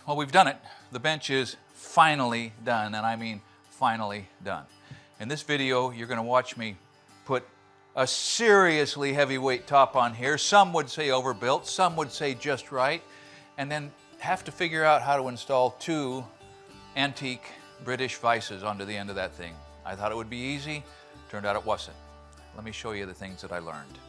Well, we've done it. The bench is finally done, and I mean finally done. In this video, you're going to watch me put a seriously heavyweight top on here. Some would say overbuilt, some would say just right, and then have to figure out how to install two antique British vices onto the end of that thing. I thought it would be easy. Turned out it wasn't. Let me show you the things that I learned.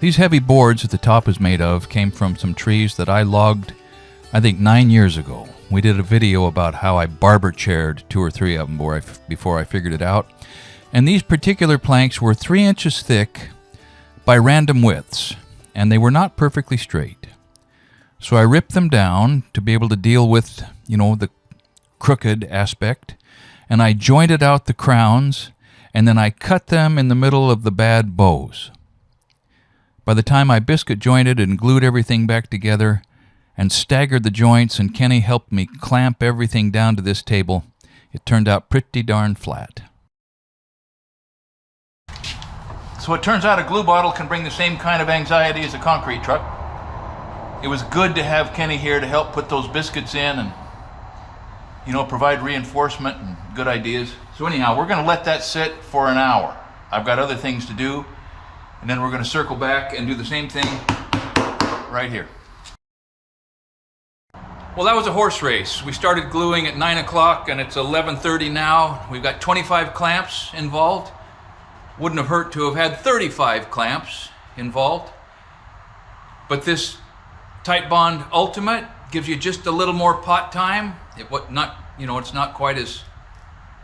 These heavy boards that the top is made of came from some trees that I logged, I think 9 years ago. We did a video about how I barber chaired 2 or 3 of them before I figured it out. And these particular planks were 3 inches thick by random widths, and they were not perfectly straight. So I ripped them down to be able to deal with, the crooked aspect, and I jointed out the crowns, and then I cut them in the middle of the bad bows. By the time I biscuit jointed and glued everything back together and staggered the joints, and Kenny helped me clamp everything down to this table, it turned out pretty darn flat. So it turns out a glue bottle can bring the same kind of anxiety as a concrete truck. It was good to have Kenny here to help put those biscuits in and, provide reinforcement and good ideas. So anyhow, we're going to let that sit for an hour. I've got other things to do. And then we're going to circle back and do the same thing right here. Well, that was a horse race. We started gluing at 9 o'clock and it's 11:30 now. We've got 25 clamps involved. Wouldn't have hurt to have had 35 clamps involved. But this Tight Bond Ultimate gives you just a little more pot time. It's not quite as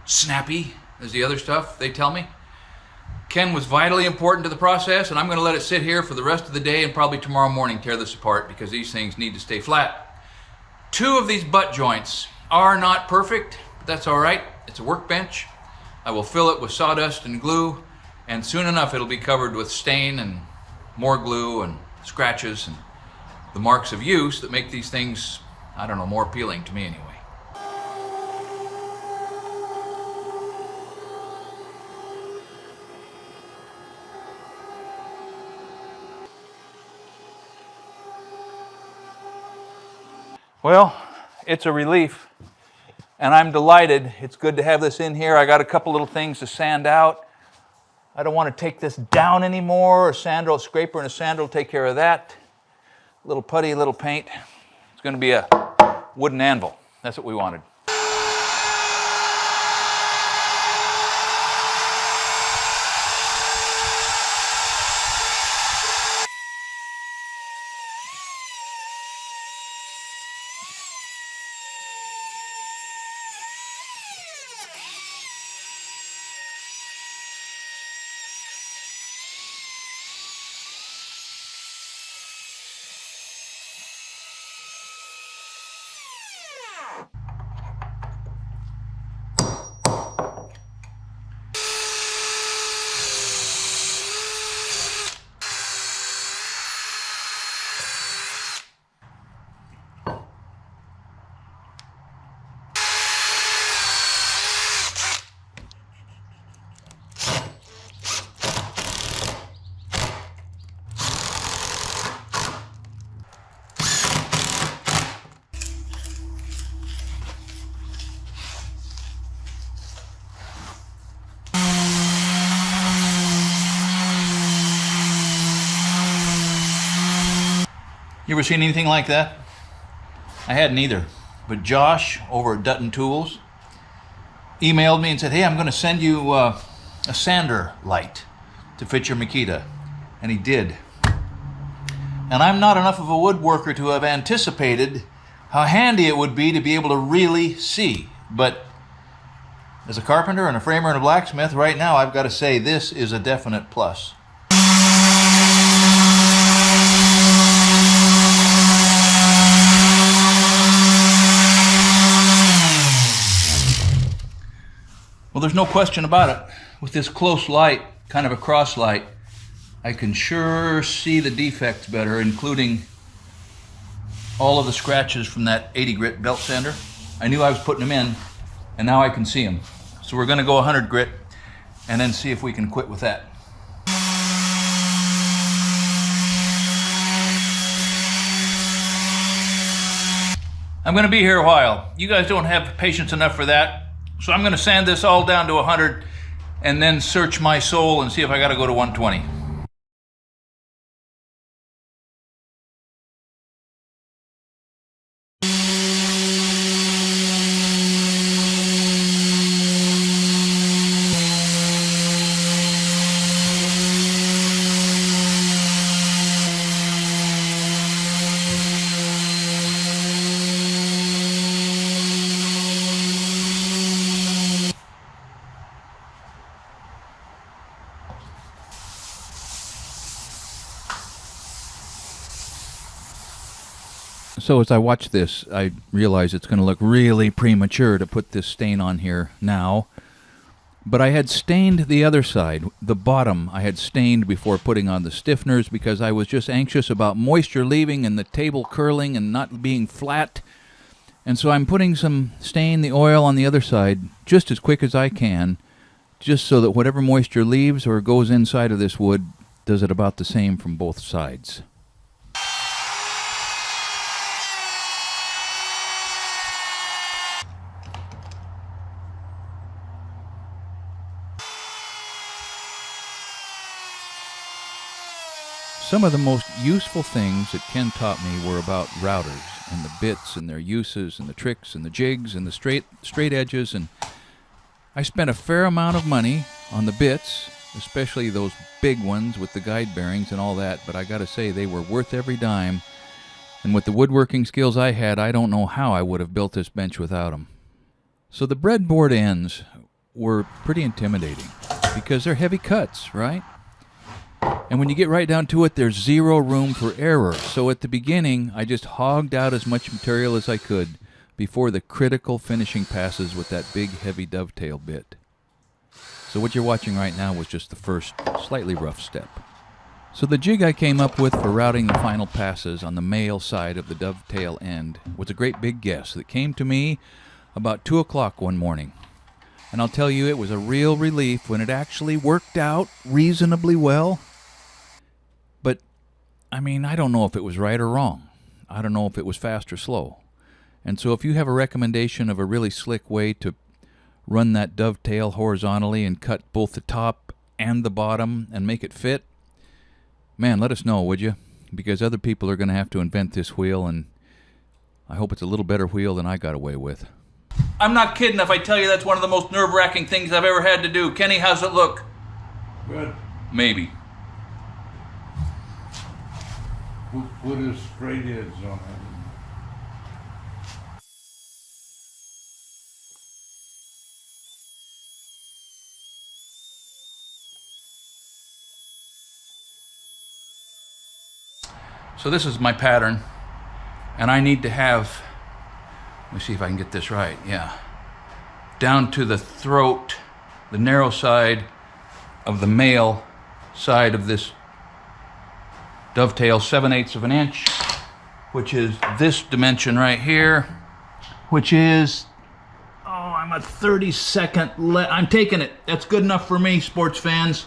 snappy as the other stuff, they tell me. Ken was vitally important to the process, and I'm going to let it sit here for the rest of the day and probably tomorrow morning tear this apart because these things need to stay flat. 2 of these butt joints are not perfect, but that's all right. It's a workbench. I will fill it with sawdust and glue, and soon enough it'll be covered with stain and more glue and scratches and the marks of use that make these things, more appealing to me anyway. Well, it's a relief, and I'm delighted. It's good to have this in here. I got a couple little things to sand out. I don't want to take this down anymore. A scraper and a sander will take care of that. Little putty, little paint. It's going to be a wooden anvil. That's what we wanted. You ever seen anything like that? I hadn't either. But Josh over at Dutton Tools emailed me and said, hey, I'm going to send you a sander light to fit your Makita. And he did. And I'm not enough of a woodworker to have anticipated how handy it would be to be able to really see. But as a carpenter and a framer and a blacksmith, right now I've got to say this is a definite plus. Well, there's no question about it. With this close light, kind of a cross light, I can sure see the defects better, including all of the scratches from that 80 grit belt sander. I knew I was putting them in, and now I can see them. So we're gonna go 100 grit and then see if we can quit with that. I'm gonna be here a while. You guys don't have patience enough for that. So I'm gonna sand this all down to 100 and then search my soul and see if I gotta go to 120. So as I watch this, I realize it's going to look really premature to put this stain on here now. But I had stained the other side, the bottom I had stained before putting on the stiffeners because I was just anxious about moisture leaving and the table curling and not being flat. And so I'm putting some stain, the oil on the other side just as quick as I can, just so that whatever moisture leaves or goes inside of this wood does it about the same from both sides. Some of the most useful things that Ken taught me were about routers and the bits and their uses and the tricks and the jigs and the straight edges, and I spent a fair amount of money on the bits, especially those big ones with the guide bearings and all that, but I gotta say they were worth every dime, and with the woodworking skills I had, I don't know how I would have built this bench without them. So the breadboard ends were pretty intimidating because they're heavy cuts, right? And when you get right down to it, there's zero room for error. So at the beginning, I just hogged out as much material as I could before the critical finishing passes with that big, heavy dovetail bit. So what you're watching right now was just the first, slightly rough step. So the jig I came up with for routing the final passes on the male side of the dovetail end was a great big guess that came to me about 2 o'clock one morning. And I'll tell you, it was a real relief when it actually worked out reasonably well. But, I mean, I don't know if it was right or wrong. I don't know if it was fast or slow. And so if you have a recommendation of a really slick way to run that dovetail horizontally and cut both the top and the bottom and make it fit, man, let us know, would you? Because other people are going to have to invent this wheel, and I hope it's a little better wheel than I got away with. I'm not kidding if I tell you that's one of the most nerve-wracking things I've ever had to do. Kenny, how's it look? Good. Maybe. Put his straight edge on it. So this is my pattern, and I need to have, let me see if I can get this right, yeah, down to the throat, the narrow side of the male side of this dovetail, 7/8 of an inch, which is this dimension right here, which is, oh, I'm a 32nd I'm taking it. That's good enough for me, sports fans.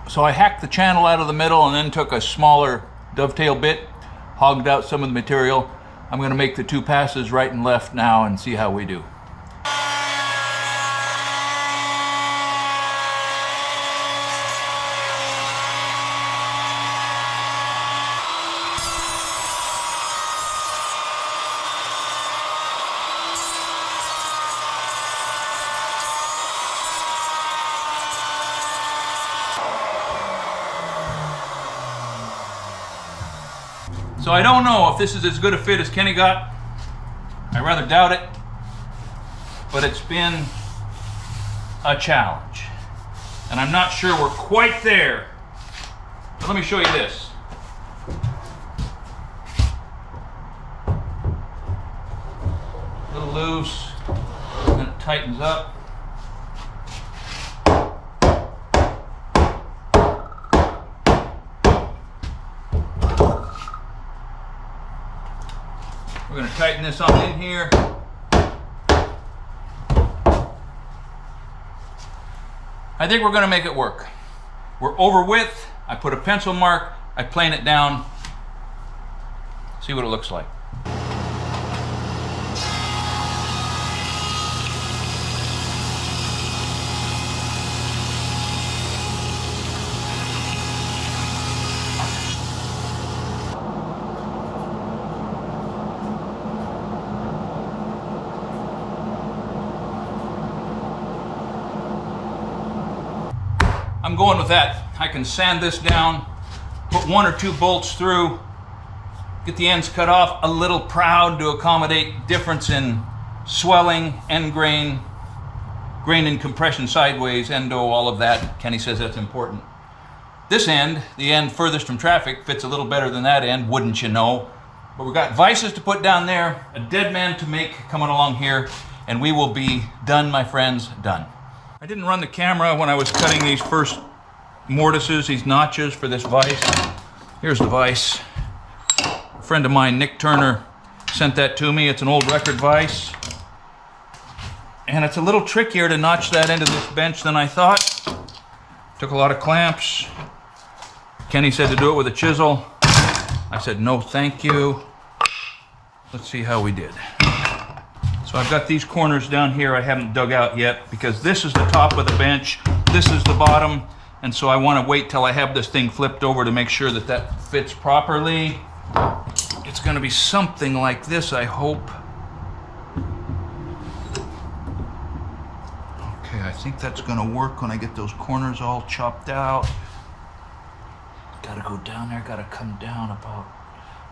So I hacked the channel out of the middle and then took a smaller dovetail bit, hogged out some of the material. I'm going to make the two passes right and left now and see how we do. So I don't know if this is as good a fit as Kenny got. I rather doubt it, but it's been a challenge. And I'm not sure we're quite there. But let me show you this. loose, and it tightens up. We're going to tighten this on in here. I think we're going to make it work. We're over width. I put a pencil mark. I plane it down. See what it looks like. I'm going with that. I can sand this down, put 1 or 2 bolts through, get the ends cut off, a little proud to accommodate difference in swelling, end grain, grain and compression sideways, endo, all of that. Kenny says that's important. This end, the end furthest from traffic, fits a little better than that end, wouldn't you know? But we've got vices to put down there, a dead man to make coming along here, and we will be done, my friends, done. I didn't run the camera when I was cutting these first mortises, these notches for this vise. Here's the vise. A friend of mine, Nick Turner, sent that to me. It's an old record vise. And it's a little trickier to notch that into this bench than I thought. Took a lot of clamps. Kenny said to do it with a chisel. I said, no, thank you. Let's see how we did. So I've got these corners down here I haven't dug out yet because this is the top of the bench, this is the bottom, and so I want to wait till I have this thing flipped over to make sure that that fits properly. It's going to be something like this, I hope. Okay, I think that's going to work when I get those corners all chopped out. Got to go down there, got to come down about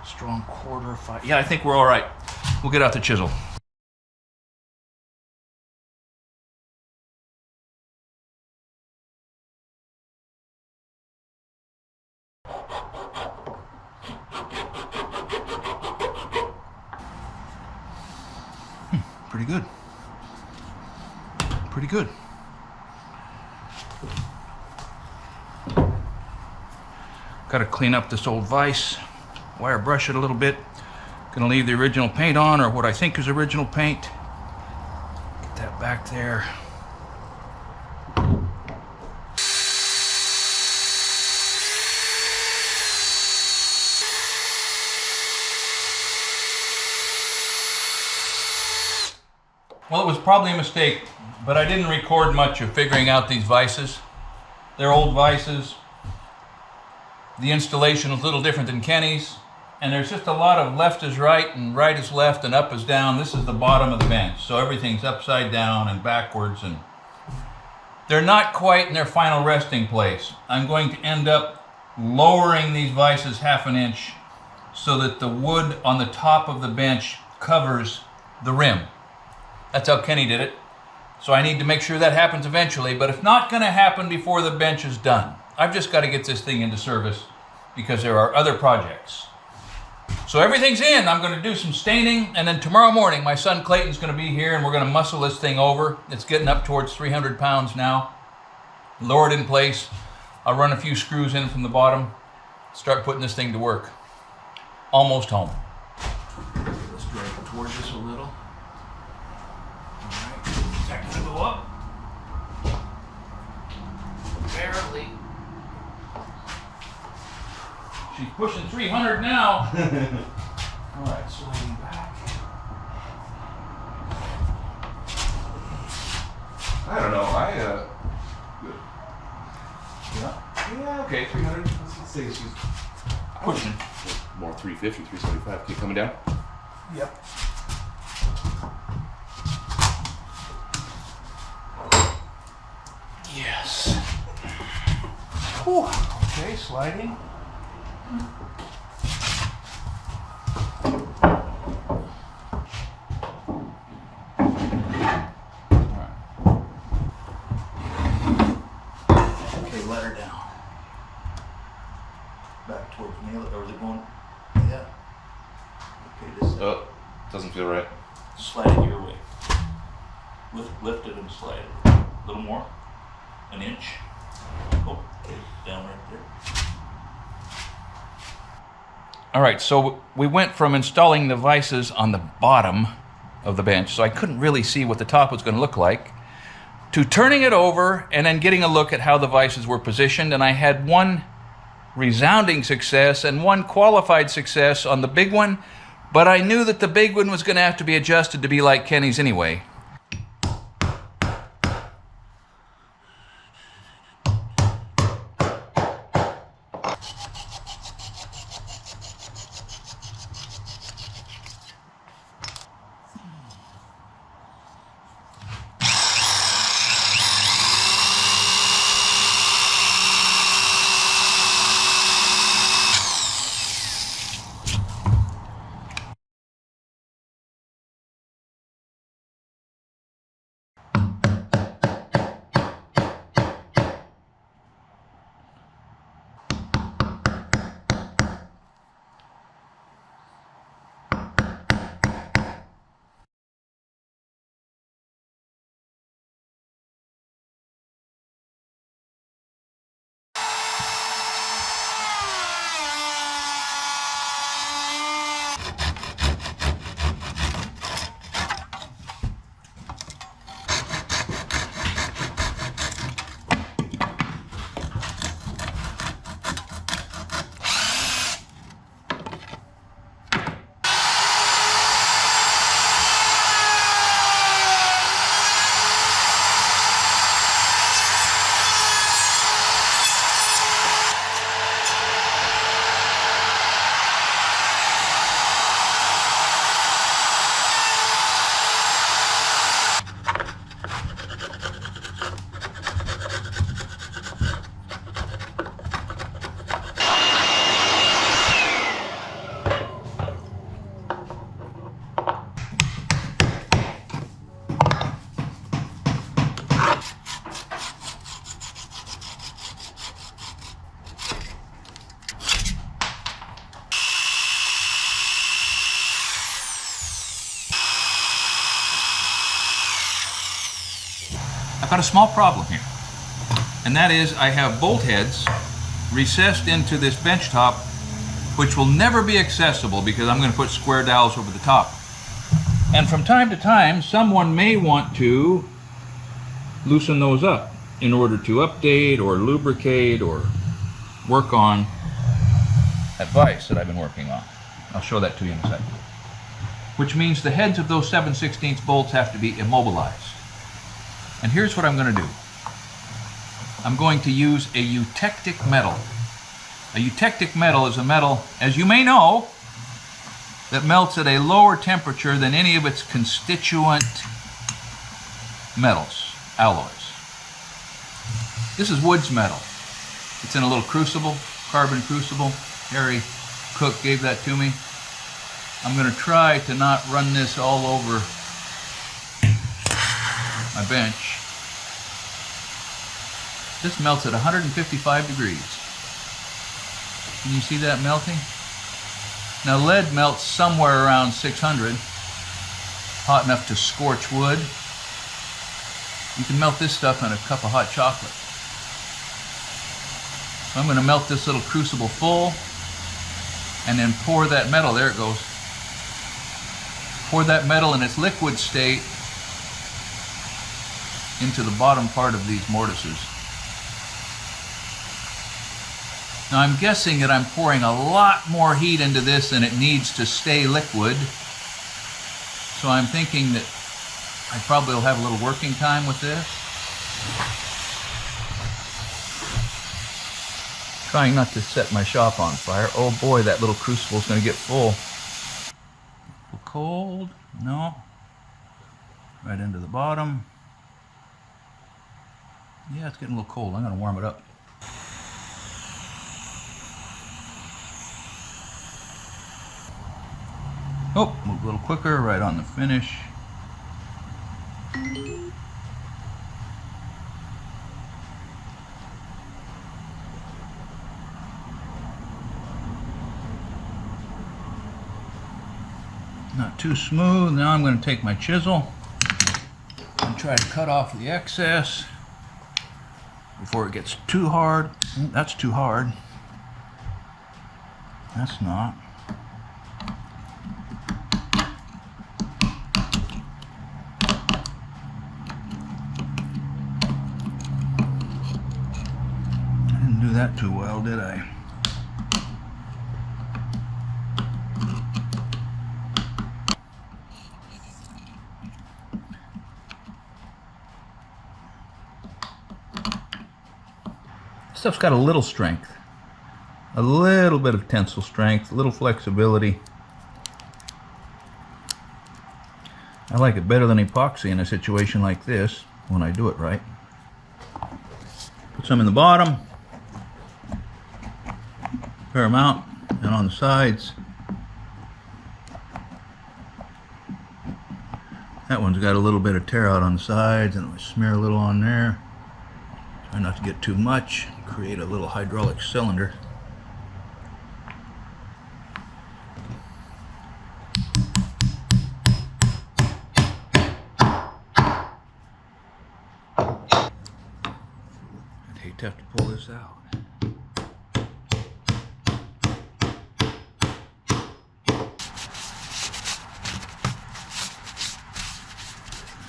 a strong 1/4, 5. Yeah, I think we're all right. We'll get out the chisel. Pretty good. Pretty good. Got to clean up this old vise, wire brush it a little bit. Gonna leave the original paint on, or what I think is original paint. Get that back there. Well, it was probably a mistake, but I didn't record much of figuring out these vices. They're old vices. The installation is a little different than Kenny's, and there's just a lot of left is right and right is left and up is down. This is the bottom of the bench, so everything's upside down and backwards, and they're not quite in their final resting place. I'm going to end up lowering these vices 1/2 inch so that the wood on the top of the bench covers the rim. That's how Kenny did it. So I need to make sure that happens eventually, but it's not going to happen before the bench is done. I've just got to get this thing into service because there are other projects. So everything's in. I'm going to do some staining, and then tomorrow morning my son Clayton's going to be here and we're going to muscle this thing over. It's getting up towards 300 pounds now. Lower it in place. I'll run a few screws in from the bottom, start putting this thing to work. Almost home. Let's drag it towards us a little. That's gonna go up. Barely. She's pushing 300 now. All right, sliding back. I don't know. Yeah, okay, 300. Let's say she's Pushing. more 350, 375. Keep coming down. Yep. Yes. Whew. Okay, sliding. Okay, let her down. Back towards me, or is it going? Yeah. Okay, this Oh, doesn't feel right. slide it your way. Lift it and slide it. A little more. An inch. Oh, okay, down right there. All right, so we went from installing the vices on the bottom of the bench, so I couldn't really see what the top was going to look like, to turning it over and then getting a look at how the vices were positioned, and I had one resounding success and one qualified success on the big one, but I knew that the big one was going to have to be adjusted to be like Kenny's anyway. I've got a small problem here, and that is I have bolt heads recessed into this bench top, which will never be accessible because I'm going to put square dowels over the top. And from time to time, someone may want to loosen those up in order to update or lubricate or work on that vise that I've been working on. I'll show that to you in a second. Which means the heads of those 7/16 bolts have to be immobilized. And here's what I'm going to do. I'm going to use a eutectic metal. A eutectic metal is a metal, as you may know, that melts at a lower temperature than any of its constituent metals, alloys. This is Wood's metal. It's in a little crucible, carbon crucible. Harry Cook gave that to me. I'm going to try to not run this all over my bench. This melts at 155 degrees. Can you see that melting? Now lead melts somewhere around 600, hot enough to scorch wood. You can melt this stuff in a cup of hot chocolate. So I'm going to melt this little crucible full and then pour that metal, there it goes. Pour that metal in its liquid state into the bottom part of these mortises. Now I'm guessing that I'm pouring a lot more heat into this than it needs to stay liquid. So I'm thinking that I probably will have a little working time with this. Trying not to set my shop on fire. Oh boy, that little crucible is going to get full. A little cold? No. Right into the bottom. Yeah, it's getting a little cold. I'm going to warm it up. Oh, move a little quicker, right on the finish. Not too smooth. Now I'm going to take my chisel and try to cut off the excess before it gets too hard. That's too hard. That's not. I didn't do that too well, did I? Stuff's got a little strength, a little bit of tensile strength, a little flexibility. I like it better than epoxy in a situation like this when I do it right. Put some in the bottom, fair amount, and on the sides. That one's got a little bit of tear out on the sides, and I smear a little on there. Try not to get too much, create a little hydraulic cylinder. I'd hate to have to pull this out.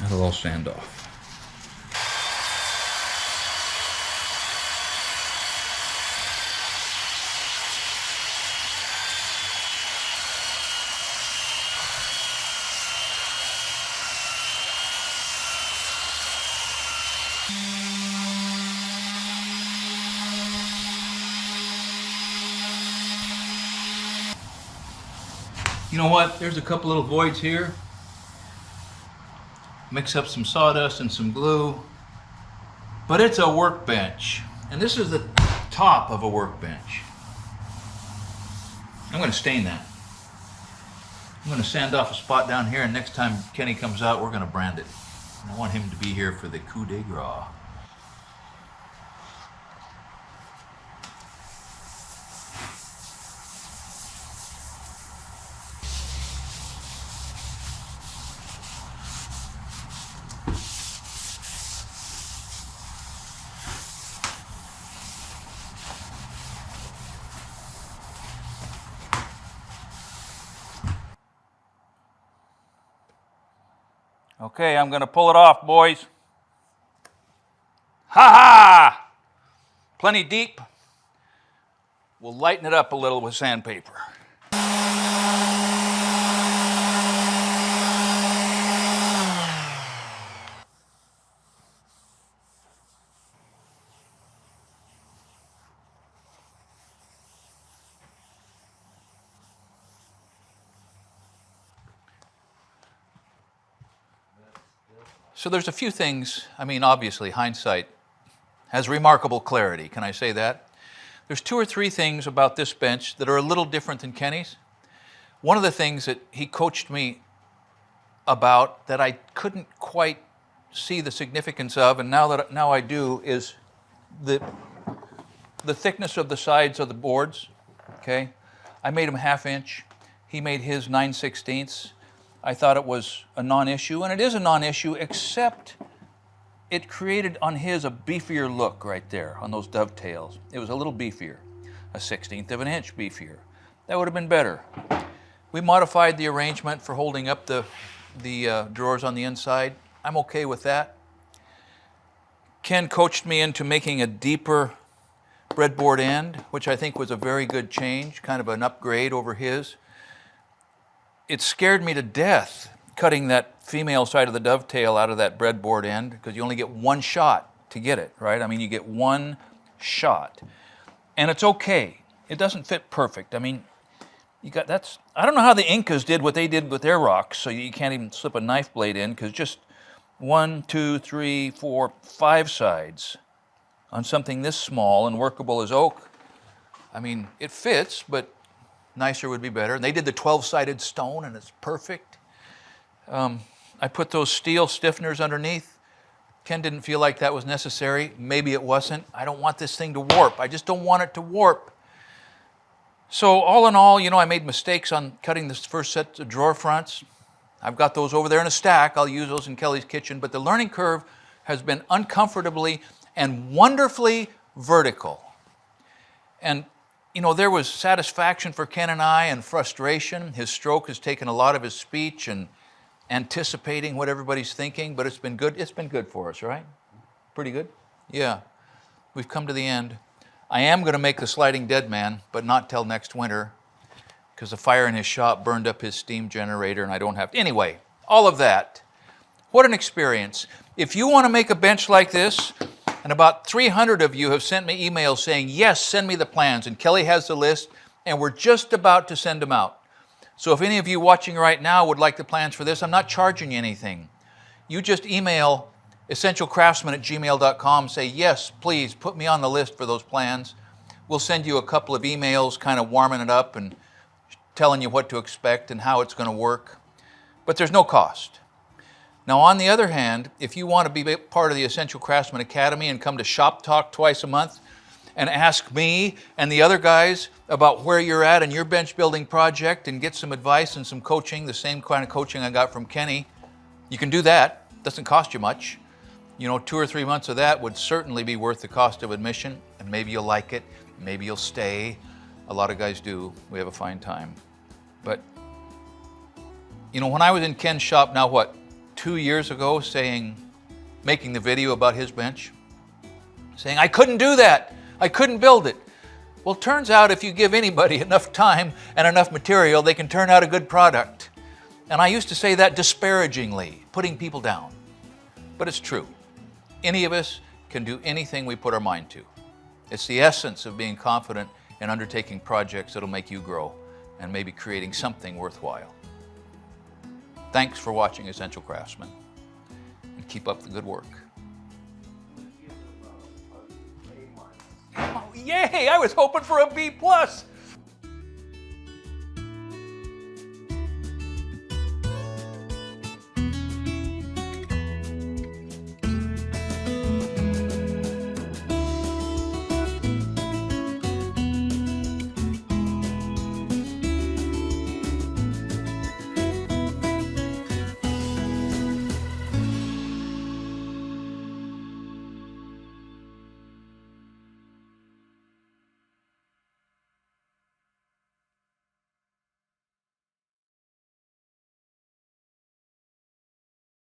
That'll all sand off. You know what? There's a couple little voids here. Mix up some sawdust and some glue. But it's a workbench. And this is the top of a workbench. I'm going to stain that. I'm going to sand off a spot down here, and next time Kenny comes out, we're going to brand it. I want him to be here for the coup de grace. Okay, I'm going to pull it off, boys. Ha ha! Plenty deep. We'll lighten it up a little with sandpaper. So there's a few things, I mean, obviously, hindsight has remarkable clarity. Can I say that? There's 2 or 3 things about this bench that are a little different than Kenny's. One of the things that he coached me about that I couldn't quite see the significance of, and now I do, is the thickness of the sides of the boards. Okay, I made them 1/2 inch. He made his 9/16. I thought it was a non-issue, and it is a non-issue, except it created on his a beefier look right there on those dovetails. It was a little beefier, a 1/16 of an inch beefier. That would have been better. We modified the arrangement for holding up the drawers on the inside. I'm okay with that. Ken coached me into making a deeper breadboard end, which I think was a very good change, kind of an upgrade over his. It scared me to death cutting that female side of the dovetail out of that breadboard end, because you only get one shot to get it, right? I mean, you get one shot. And it's okay. It doesn't fit perfect. I mean, I don't know how the Incas did what they did with their rocks, so you can't even slip a knife blade in, because just 1, 2, 3, 4, 5 sides on something this small and workable as oak. I mean, it fits, but nicer would be better. And they did the 12-sided stone, and it's perfect. I put those steel stiffeners underneath. Ken didn't feel like that was necessary. Maybe it wasn't. I don't want this thing to warp. I just don't want it to warp. So all in all, I made mistakes on cutting this first set of drawer fronts. I've got those over there in a stack. I'll use those in Kelly's kitchen. But the learning curve has been uncomfortably and wonderfully vertical. And, you know, there was satisfaction for Ken and I and frustration. His stroke has taken a lot of his speech and anticipating what everybody's thinking, but it's been good. It's been good for us, right? Pretty good? Yeah. We've come to the end. I am going to make the sliding dead man, but not till next winter, because the fire in his shop burned up his steam generator and I don't have to. Anyway, all of that. What an experience. If you want to make a bench like this, and about 300 of you have sent me emails saying, yes, send me the plans, and Kelly has the list, and we're just about to send them out. So if any of you watching right now would like the plans for this, I'm not charging you anything. You just email essentialcraftsman@gmail.com, say, yes, please put me on the list for those plans. We'll send you a couple of emails kind of warming it up and telling you what to expect and how it's going to work. But there's no cost. Now, on the other hand, if you want to be part of the Essential Craftsman Academy and come to Shop Talk twice a month and ask me and the other guys about where you're at in your bench building project and get some advice and some coaching, the same kind of coaching I got from Kenny, you can do that. It doesn't cost you much. You know, 2 or 3 months of that would certainly be worth the cost of admission, and maybe you'll like it, maybe you'll stay. A lot of guys do. We have a fine time. But, you know, when I was in Ken's shop now, 2 years ago, making the video about his bench, saying, I couldn't do that. I couldn't build it. Well, it turns out if you give anybody enough time and enough material, they can turn out a good product. And I used to say that disparagingly, putting people down. But it's true. Any of us can do anything we put our mind to. It's the essence of being confident in undertaking projects that'll make you grow and maybe creating something worthwhile. Thanks for watching Essential Craftsman, and keep up the good work. Oh, yay! I was hoping for a B+.